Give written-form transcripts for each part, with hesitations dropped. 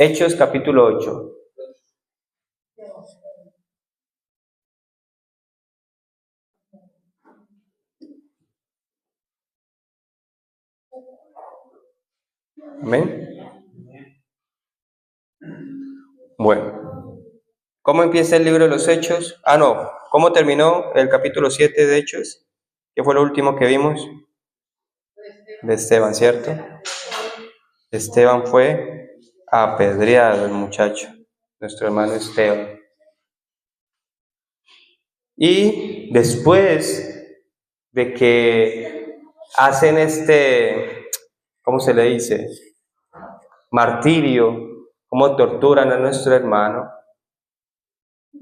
Hechos capítulo 8. Amén. Bueno, ¿cómo empieza el libro de los Hechos? No, ¿cómo terminó el capítulo 7 de Hechos? ¿Qué fue lo último que vimos? De Esteban, ¿cierto? Esteban fue apedreado, el muchacho, nuestro hermano Esteban. Y después de que hacen ¿cómo se le dice? Martirio, cómo torturan a nuestro hermano,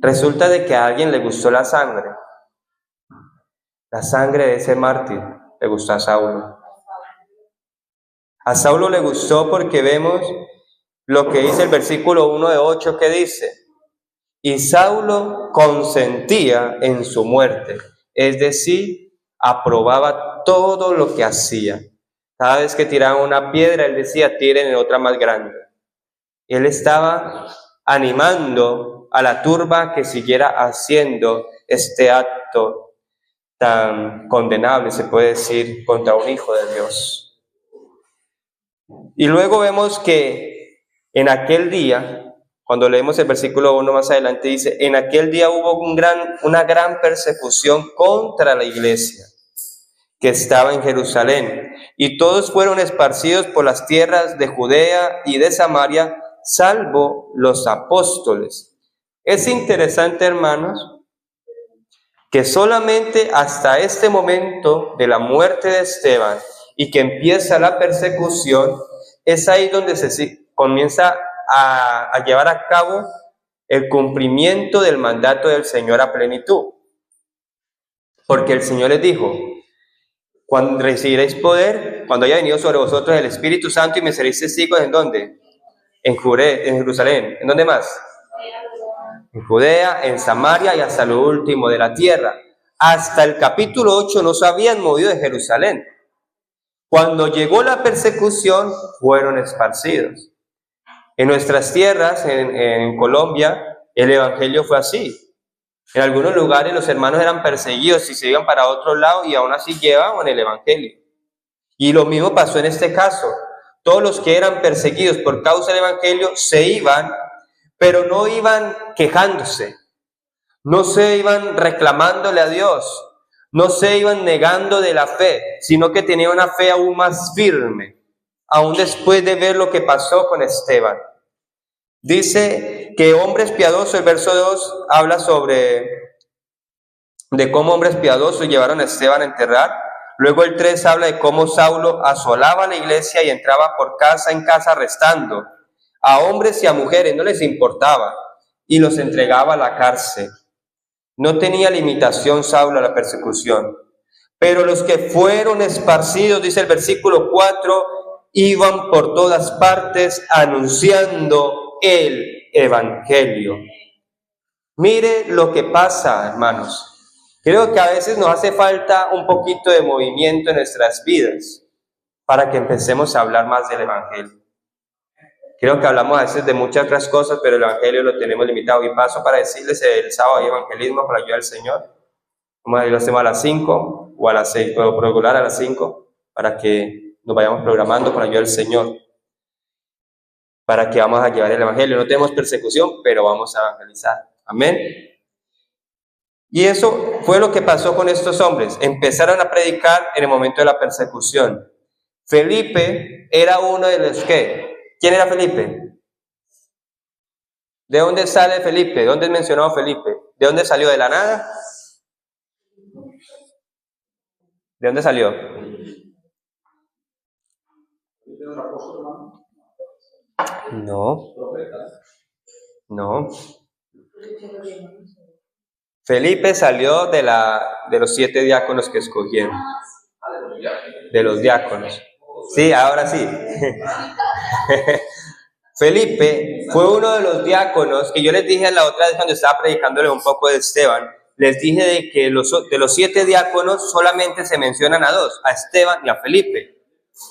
resulta de que a alguien le gustó la sangre de ese mártir, le gustó a Saulo. A Saulo le gustó porque vemos lo que dice el versículo 1 de 8 que dice: y Saulo consentía en su muerte, es decir, aprobaba todo lo que hacía. Cada vez que tiraban una piedra, él decía: tiren otra más grande. Él estaba animando a la turba que siguiera haciendo este acto tan condenable, se puede decir, contra un hijo de Dios. Y luego vemos que en aquel día, cuando leemos el versículo 1 más adelante, dice: en aquel día hubo una gran persecución contra la iglesia que estaba en Jerusalén, y todos fueron esparcidos por las tierras de Judea y de Samaria, salvo los apóstoles. Es interesante, hermanos, que solamente hasta este momento de la muerte de Esteban y que empieza la persecución, es ahí donde se comienza a llevar a cabo el cumplimiento del mandato del Señor a plenitud. Porque el Señor les dijo: cuando recibiréis poder, cuando haya venido sobre vosotros el Espíritu Santo, y me seréis testigos, ¿en dónde? En Jerusalén. ¿En dónde más? En Judea, en Samaria y hasta lo último de la tierra. Hasta el capítulo 8 no se habían movido de Jerusalén. Cuando llegó la persecución, fueron esparcidos. En nuestras tierras, en Colombia, el evangelio fue así. En algunos lugares los hermanos eran perseguidos y se iban para otro lado, y aún así llevaban el evangelio. Y lo mismo pasó en este caso. Todos los que eran perseguidos por causa del evangelio se iban, pero no iban quejándose, no se iban reclamándole a Dios, no se iban negando de la fe, sino que tenían una fe aún más firme, aún después de ver lo que pasó con Esteban. Dice que hombres piadosos, el verso 2 habla de cómo hombres piadosos llevaron a Esteban a enterrar. Luego el 3 habla de cómo Saulo asolaba la iglesia y entraba por casa en casa arrestando a hombres y a mujeres, no les importaba, y los entregaba a la cárcel. No tenía limitación Saulo a la persecución. Pero los que fueron esparcidos, dice el versículo 4, iban por todas partes anunciando el evangelio. Mire lo que pasa, hermanos. Creo que a veces nos hace falta un poquito de movimiento en nuestras vidas para que empecemos a hablar más del evangelio. Creo que hablamos a veces de muchas otras cosas, pero el evangelio lo tenemos limitado. Y paso para decirles: el sábado hay evangelismo por la ayuda del Señor. Como lo hacemos a las 5 o a las 6, o por regular a las 5, para que nos vayamos programando con la ayuda del Señor, para que vamos a llevar el evangelio. No tenemos persecución, pero vamos a evangelizar. Amén. Y eso fue lo que pasó con estos hombres. Empezaron a predicar en el momento de la persecución. Felipe era uno de los que... ¿Quién era Felipe? ¿De dónde sale Felipe? ¿De dónde es mencionado Felipe? ¿De dónde salió? ¿De la nada? ¿De dónde salió? No. Felipe salió de los 7 diáconos que escogieron. De los diáconos. Sí, ahora sí. Felipe fue uno de los diáconos que yo les dije la otra vez cuando estaba predicándole un poco de Esteban. Les dije de que de los 7 diáconos solamente se mencionan a 2, a Esteban y a Felipe.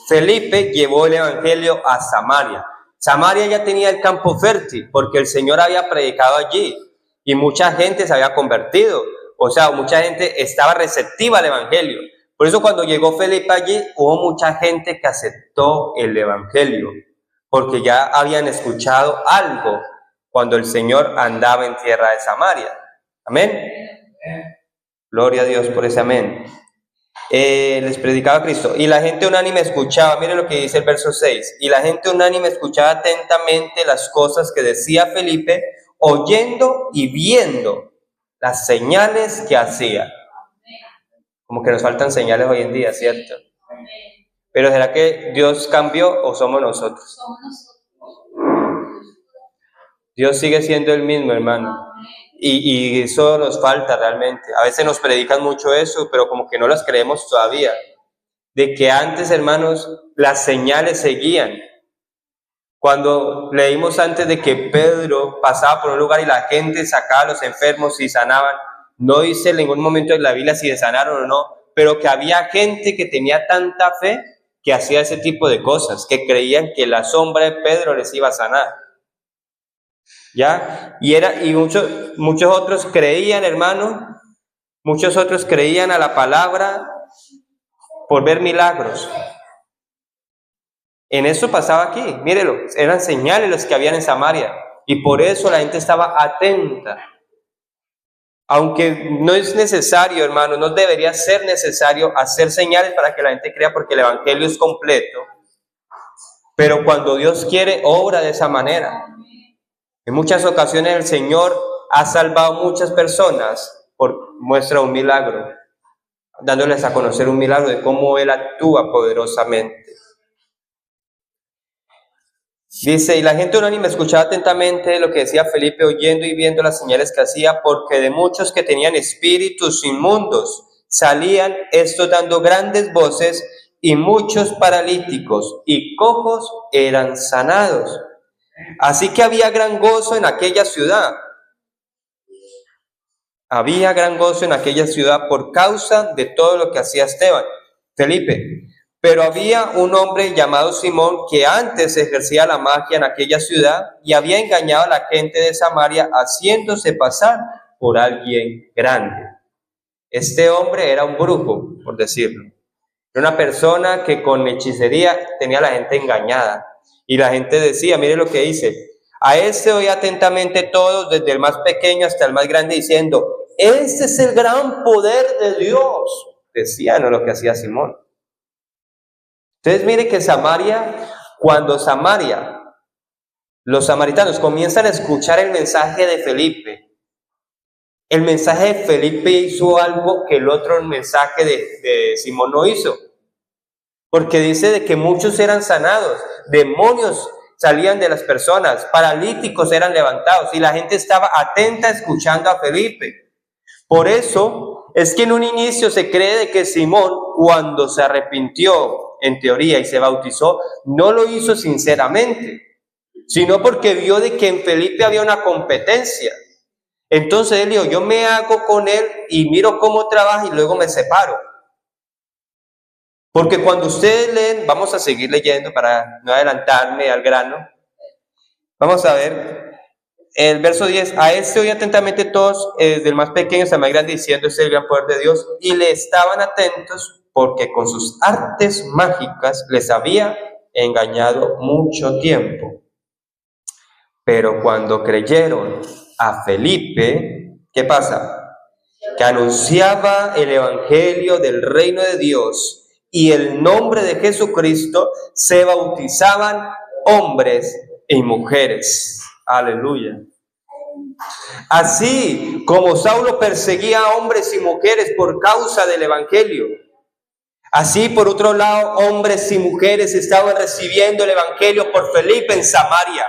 Felipe llevó el evangelio a Samaria. Samaria ya tenía el campo fértil porque el Señor había predicado allí y mucha gente se había convertido. O sea, mucha gente estaba receptiva al Evangelio. Por eso cuando llegó Felipe allí, hubo mucha gente que aceptó el Evangelio, porque ya habían escuchado algo cuando el Señor andaba en tierra de Samaria. Amén. Gloria a Dios por ese amén. Les predicaba Cristo, y la gente unánime escuchaba, mire lo que dice el verso 6, y la gente unánime escuchaba atentamente las cosas que decía Felipe, oyendo y viendo las señales que hacía. Como que nos faltan señales hoy en día, ¿cierto? Pero ¿será que Dios cambió o somos nosotros? Dios sigue siendo el mismo, hermano. Y eso nos falta realmente. A veces nos predican mucho eso, pero como que no las creemos todavía. De que antes, hermanos, las señales seguían. Cuando leímos antes de que Pedro pasaba por un lugar y la gente sacaba a los enfermos y sanaban, no dice en ningún momento de la Biblia si sanaron o no, pero que había gente que tenía tanta fe que hacía ese tipo de cosas, que creían que la sombra de Pedro les iba a sanar. ¿Ya? Y muchos otros creían, hermano, muchos otros creían a la palabra por ver milagros. En eso pasaba aquí, mírelo, eran señales los que habían en Samaria, y por eso la gente estaba atenta. Aunque no es necesario, hermano, no debería ser necesario hacer señales para que la gente crea, porque el Evangelio es completo, pero cuando Dios quiere, obra de esa manera. En muchas ocasiones el Señor ha salvado a muchas personas por muestra un milagro, dándoles a conocer un milagro de cómo Él actúa poderosamente. Dice, y la gente unánime escuchaba atentamente lo que decía Felipe, oyendo y viendo las señales que hacía, porque de muchos que tenían espíritus inmundos salían estos dando grandes voces, y muchos paralíticos y cojos eran sanados. Así que había gran gozo en aquella ciudad. Había gran gozo en aquella ciudad por causa de todo lo que hacía Felipe. Pero había un hombre llamado Simón que antes ejercía la magia en aquella ciudad y había engañado a la gente de Samaria haciéndose pasar por alguien grande. Este hombre era un brujo, por decirlo. Era una persona que con hechicería tenía a la gente engañada. Y la gente decía, mire lo que dice, a este oía atentamente todos, desde el más pequeño hasta el más grande, diciendo, este es el gran poder de Dios. Decían lo que hacía Simón. Entonces mire que cuando los samaritanos comienzan a escuchar el mensaje de Felipe, el mensaje de Felipe hizo algo que el otro mensaje de Simón no hizo. Porque dice de que muchos eran sanados, demonios salían de las personas, paralíticos eran levantados y la gente estaba atenta escuchando a Felipe. Por eso es que en un inicio se cree de que Simón, cuando se arrepintió, en teoría, y se bautizó, no lo hizo sinceramente, sino porque vio de que en Felipe había una competencia. Entonces él dijo, yo me hago con él y miro cómo trabaja y luego me separo. Porque cuando ustedes leen, vamos a seguir leyendo para no adelantarme al grano. Vamos a ver el verso 10. A este oí atentamente todos, desde el más pequeño hasta el más grande, diciendo, este es el gran poder de Dios. Y le estaban atentos porque con sus artes mágicas les había engañado mucho tiempo. Pero cuando creyeron a Felipe, ¿qué pasa? Que anunciaba el evangelio del reino de Dios y el nombre de Jesucristo, se bautizaban hombres y mujeres. Aleluya. Así como Saulo perseguía a hombres y mujeres por causa del evangelio, así por otro lado hombres y mujeres estaban recibiendo el evangelio por Felipe en Samaria.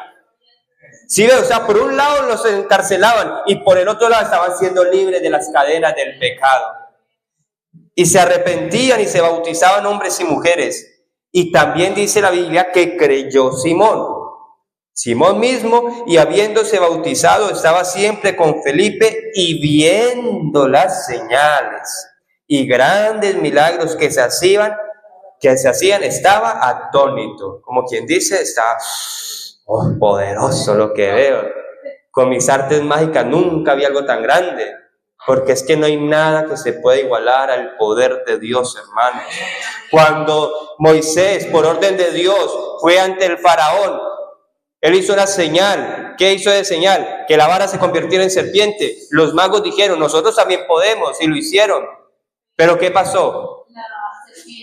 ¿Sí ve? O sea, por un lado los encarcelaban y por el otro lado estaban siendo libres de las cadenas del pecado. Y se arrepentían y se bautizaban hombres y mujeres. Y también dice la Biblia que creyó Simón. Simón mismo, y habiéndose bautizado, estaba siempre con Felipe y viendo las señales y grandes milagros que se hacían, estaba atónito. Como quien dice, está, Oh, poderoso lo que veo. Con mis artes mágicas nunca vi algo tan grande. Porque es que no hay nada que se pueda igualar al poder de Dios, hermanos. Cuando Moisés, por orden de Dios, fue ante el faraón, él hizo una señal. ¿Qué hizo de señal? Que la vara se convirtiera en serpiente. Los magos dijeron, nosotros también podemos, y lo hicieron. ¿Pero qué pasó?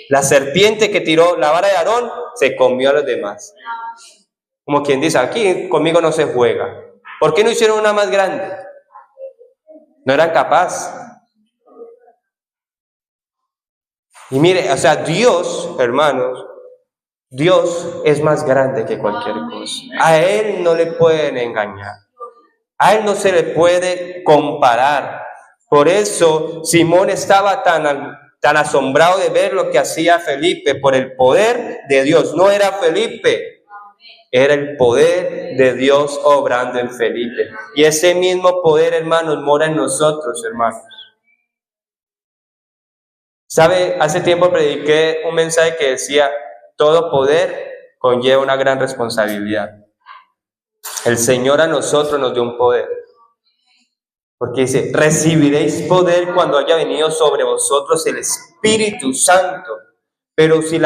La serpiente que tiró la vara de Aarón se comió a los demás. Como quien dice, aquí conmigo no se juega. ¿Por qué no hicieron una más grande? No eran capaces. Y mire, o sea, Dios, hermanos, Dios es más grande que cualquier cosa. A Él no le pueden engañar. A Él no se le puede comparar. Por eso Simón estaba tan asombrado de ver lo que hacía Felipe, por el poder de Dios. No era Felipe, era el poder de Dios obrando en Felipe. Y ese mismo poder, hermanos, mora en nosotros, hermanos. ¿Sabe? Hace tiempo prediqué un mensaje que decía, todo poder conlleva una gran responsabilidad. El Señor a nosotros nos dio un poder. Porque dice, recibiréis poder cuando haya venido sobre vosotros el Espíritu Santo. Pero si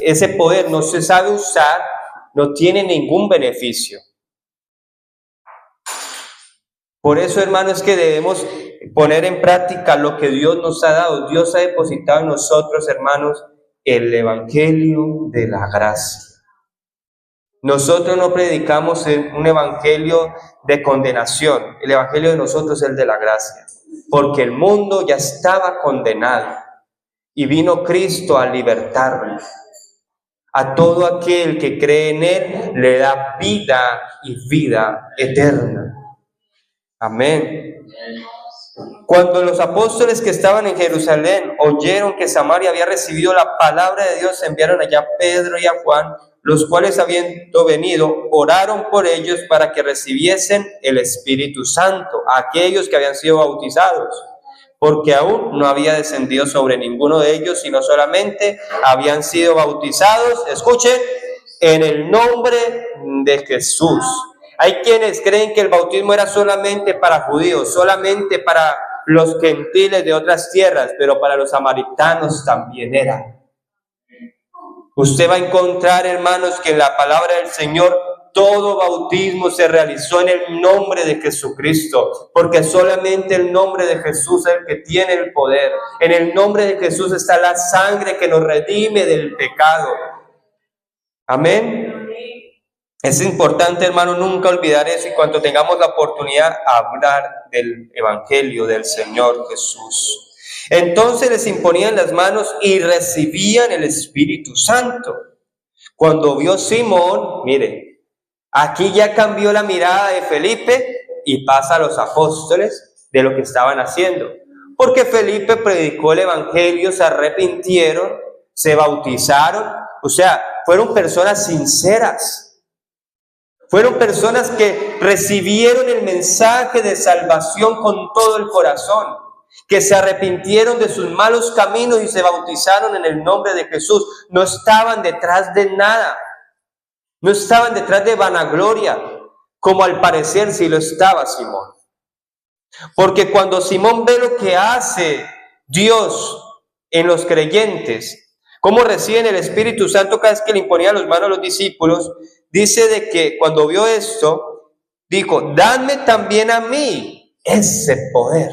ese poder no se sabe usar, no tiene ningún beneficio. Por eso, hermanos, que debemos poner en práctica lo que Dios nos ha dado. Dios ha depositado en nosotros, hermanos, el Evangelio de la gracia. Nosotros no predicamos un evangelio de condenación. El evangelio de nosotros es el de la gracia. Porque el mundo ya estaba condenado. Y vino Cristo a libertarnos. A todo aquel que cree en Él le da vida y vida eterna. Amén. Cuando los apóstoles que estaban en Jerusalén oyeron que Samaria había recibido la palabra de Dios, enviaron allá a Pedro y a Juan, los cuales, habiendo venido, oraron por ellos para que recibiesen el Espíritu Santo, aquellos que habían sido bautizados, porque aún no había descendido sobre ninguno de ellos, sino solamente habían sido bautizados, escuchen, en el nombre de Jesús. Hay quienes creen que el bautismo era solamente para judíos, solamente para los gentiles de otras tierras, pero para los samaritanos también era. Usted va a encontrar, hermanos, que en la palabra del Señor todo bautismo se realizó en el nombre de Jesucristo, porque solamente el nombre de Jesús es el que tiene el poder. En el nombre de Jesús está la sangre que nos redime del pecado. Amén. Es importante, hermano, nunca olvidar eso y cuando tengamos la oportunidad, hablar del Evangelio del Señor Jesús. Entonces les imponían las manos y recibían el Espíritu Santo. Cuando vio Simón, mire, aquí ya cambió la mirada de Felipe y pasa a los apóstoles de lo que estaban haciendo. Porque Felipe predicó el Evangelio, se arrepintieron, se bautizaron, o sea, fueron personas sinceras. Fueron personas que recibieron el mensaje de salvación con todo el corazón, que se arrepintieron de sus malos caminos y se bautizaron en el nombre de Jesús. No estaban detrás de nada, no estaban detrás de vanagloria, como al parecer sí lo estaba Simón. Porque cuando Simón ve lo que hace Dios en los creyentes, cómo reciben el Espíritu Santo cada vez que le imponían las manos a los discípulos, dice de que cuando vio esto, dijo, dadme también a mí ese poder.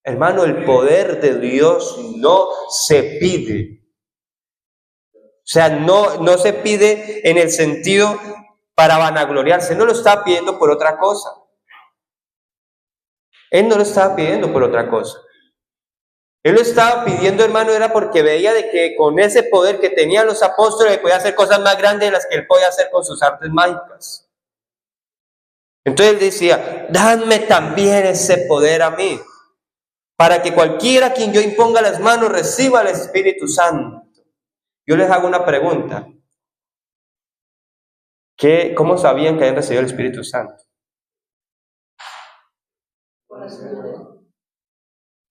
Hermano, el poder de Dios no se pide. O sea, no se pide en el sentido para vanagloriarse. No lo está pidiendo por otra cosa. Él no lo estaba pidiendo por otra cosa. Él lo estaba pidiendo, hermano, era porque veía de que con ese poder que tenían los apóstoles, podía hacer cosas más grandes de las que él podía hacer con sus artes mágicas. Entonces él decía, dadme también ese poder a mí, para que cualquiera a quien yo imponga las manos reciba el Espíritu Santo. Yo les hago una pregunta. ¿Cómo sabían que habían recibido el Espíritu Santo?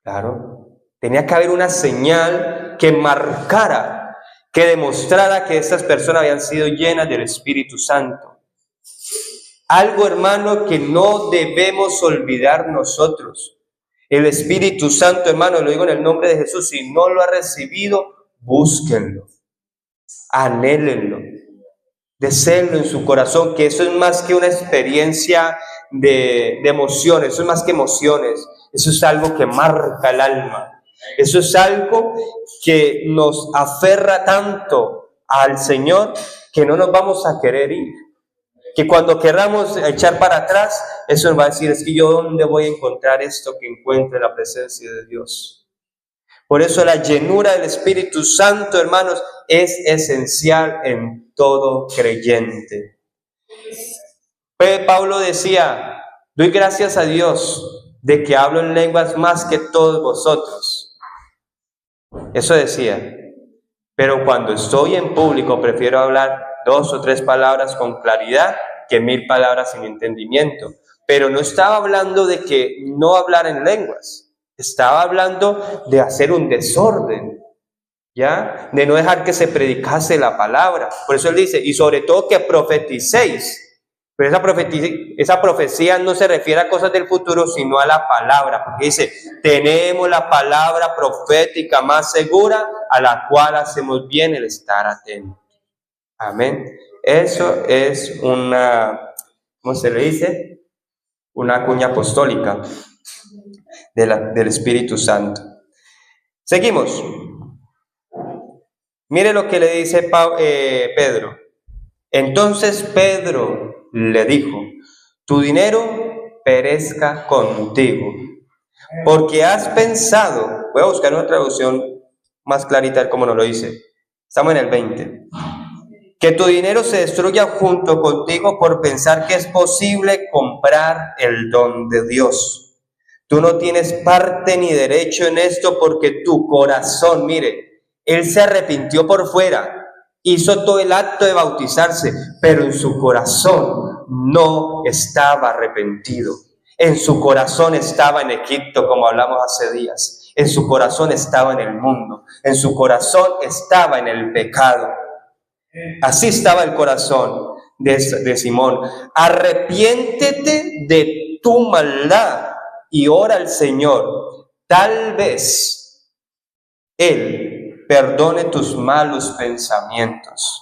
Claro. Tenía que haber una señal que marcara, que demostrara que estas personas habían sido llenas del Espíritu Santo. Algo, hermano, que no debemos olvidar nosotros. El Espíritu Santo, hermano, lo digo en el nombre de Jesús, si no lo ha recibido, búsquenlo, anhélenlo, deseenlo en su corazón, que eso es más que una experiencia de emociones, eso es más que emociones, eso es algo que marca el alma, eso es algo que nos aferra tanto al Señor que no nos vamos a querer ir. Que cuando queramos echar para atrás, eso nos va a decir, es que yo ¿dónde voy a encontrar esto que encuentre la presencia de Dios? Por eso la llenura del Espíritu Santo, hermanos, es esencial en todo creyente. Pablo decía, doy gracias a Dios de que hablo en lenguas más que todos vosotros. Eso decía. Pero cuando estoy en público prefiero hablar 2 o 3 palabras con claridad que 1000 palabras sin entendimiento. Pero no estaba hablando de que no hablar en lenguas. Estaba hablando de hacer un desorden, ¿ya? De no dejar que se predicase la palabra. Por eso él dice, y sobre todo que profeticéis. Pero esa profecía no se refiere a cosas del futuro, sino a la palabra. Porque dice, tenemos la palabra profética más segura, a la cual hacemos bien el estar atentos. Amén. Eso es una, ¿cómo se le dice? Una cuña apostólica del Espíritu Santo. Seguimos. Mire lo que le dice Pedro. Entonces Pedro le dijo, tu dinero perezca contigo, porque has pensado, voy a buscar una traducción más clarita como nos lo dice, estamos en el 20, que tu dinero se destruya junto contigo por pensar que es posible comprar el don de Dios. Tú no tienes parte ni derecho en esto porque tu corazón, mire, él se arrepintió por fuera, hizo todo el acto de bautizarse, pero en su corazón no estaba arrepentido. En su corazón estaba en Egipto, como hablamos hace días. En su corazón estaba en el mundo. En su corazón estaba en el pecado. Así estaba el corazón de Simón. Arrepiéntete de tu maldad y ora al Señor. Tal vez Él perdone tus malos pensamientos,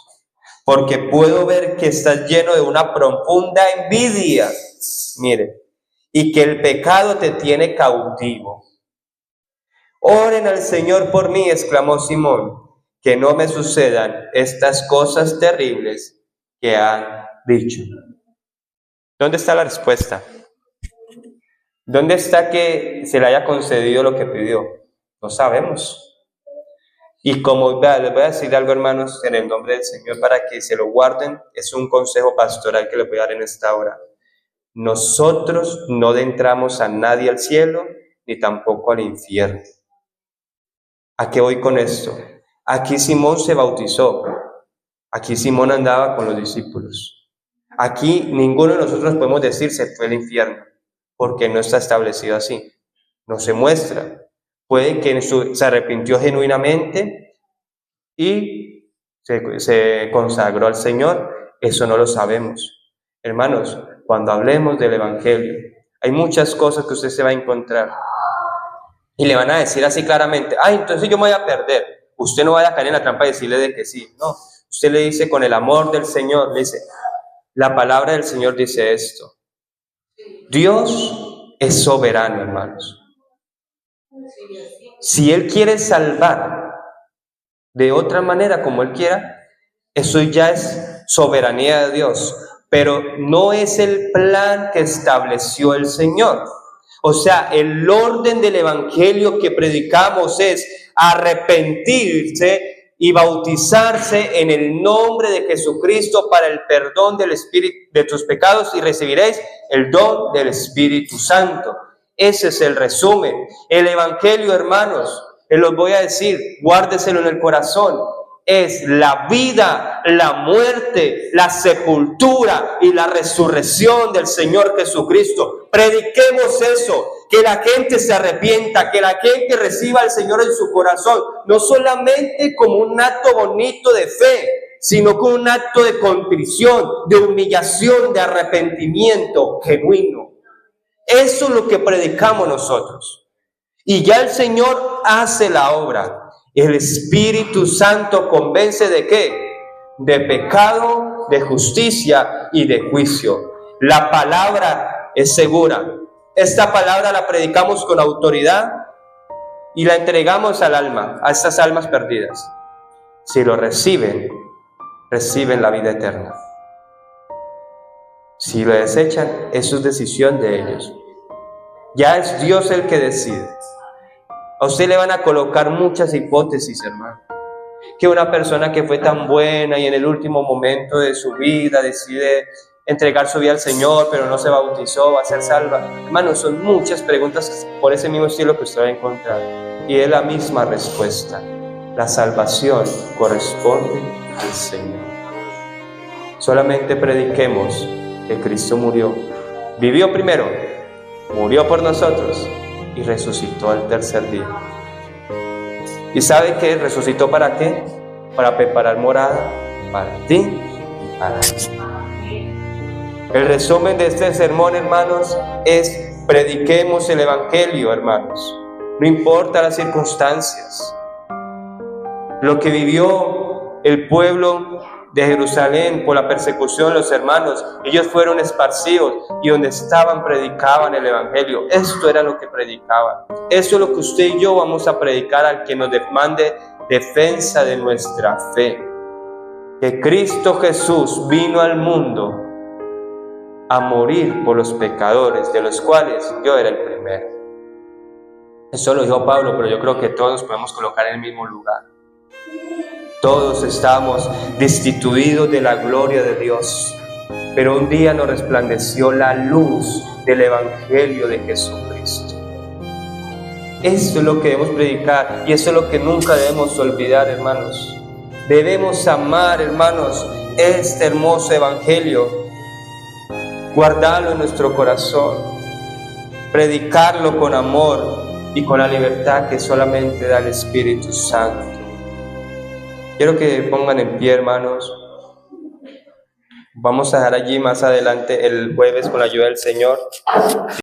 porque puedo ver que estás lleno de una profunda envidia, mire, y que el pecado te tiene cautivo. Oren al Señor por mí, exclamó Simón, que no me sucedan estas cosas terribles que han dicho. ¿Dónde está la respuesta? ¿Dónde está que se le haya concedido lo que pidió? No sabemos. Y como les voy a decir algo, hermanos, en el nombre del Señor, para que se lo guarden, es un consejo pastoral que les voy a dar en esta hora. Nosotros no entramos a nadie al cielo, ni tampoco al infierno. ¿A qué voy con esto? Aquí Simón se bautizó. Aquí Simón andaba con los discípulos. Aquí ninguno de nosotros podemos decir se fue al infierno, porque no está establecido así. No se muestra. Puede que se arrepintió genuinamente y se consagró al Señor. Eso no lo sabemos. Hermanos, cuando hablemos del Evangelio, hay muchas cosas que usted se va a encontrar. Y le van a decir así claramente, entonces yo me voy a perder. Usted no vaya a caer en la trampa de decirle de que sí. No, usted le dice con el amor del Señor, le dice, la palabra del Señor dice esto. Dios es soberano, hermanos. Si Él quiere salvar de otra manera, como Él quiera, eso ya es soberanía de Dios, pero no es el plan que estableció el Señor. O sea, el orden del Evangelio que predicamos es arrepentirse y bautizarse en el nombre de Jesucristo para el perdón del Espíritu de tus pecados y recibiréis el don del Espíritu Santo. Ese es el resumen. El Evangelio, hermanos, los voy a decir, guárdeselo en el corazón, es la vida, la muerte, la sepultura y la resurrección del Señor Jesucristo. Prediquemos eso, que la gente se arrepienta, que la gente reciba al Señor en su corazón, no solamente como un acto bonito de fe, sino con un acto de contrición, de humillación, de arrepentimiento genuino. Eso es lo que predicamos nosotros. Y ya el Señor hace la obra. El Espíritu Santo convence ¿de qué? De pecado, de justicia y de juicio. La palabra es segura. Esta palabra la predicamos con autoridad y la entregamos al alma, a estas almas perdidas. Si lo reciben, reciben la vida eterna. Si lo desechan, eso es decisión de ellos. Ya es Dios el que decide. A usted le van a colocar muchas hipótesis, hermano. Que una persona que fue tan buena y en el último momento de su vida decide entregar su vida al Señor, pero no se bautizó, va a ser salva. Hermano, son muchas preguntas por ese mismo estilo que usted va a encontrar. Y es la misma respuesta. La salvación corresponde al Señor. Solamente prediquemos que Cristo murió, vivió primero, murió por nosotros y resucitó al tercer día. ¿Y sabe qué? ¿Resucitó para qué? Para preparar morada para ti y para mí. El resumen de este sermón, hermanos, es prediquemos el Evangelio, hermanos. No importa las circunstancias. Lo que vivió el pueblo de Jerusalén por la persecución, los hermanos, ellos fueron esparcidos y donde estaban predicaban el Evangelio. Esto era lo que predicaban. Eso es lo que usted y yo vamos a predicar al que nos demande defensa de nuestra fe. Que Cristo Jesús vino al mundo a morir por los pecadores, de los cuales yo era el primero. Eso lo dijo Pablo, pero yo creo que todos podemos colocar en el mismo lugar. Todos estamos destituidos de la gloria de Dios, pero un día nos resplandeció la luz del Evangelio de Jesucristo. Esto es lo que debemos predicar y eso es lo que nunca debemos olvidar, hermanos. Debemos amar, hermanos, este hermoso Evangelio, guardarlo en nuestro corazón, predicarlo con amor y con la libertad que solamente da el Espíritu Santo. Quiero que pongan en pie, hermanos. Vamos a dejar allí más adelante el jueves con la ayuda del Señor.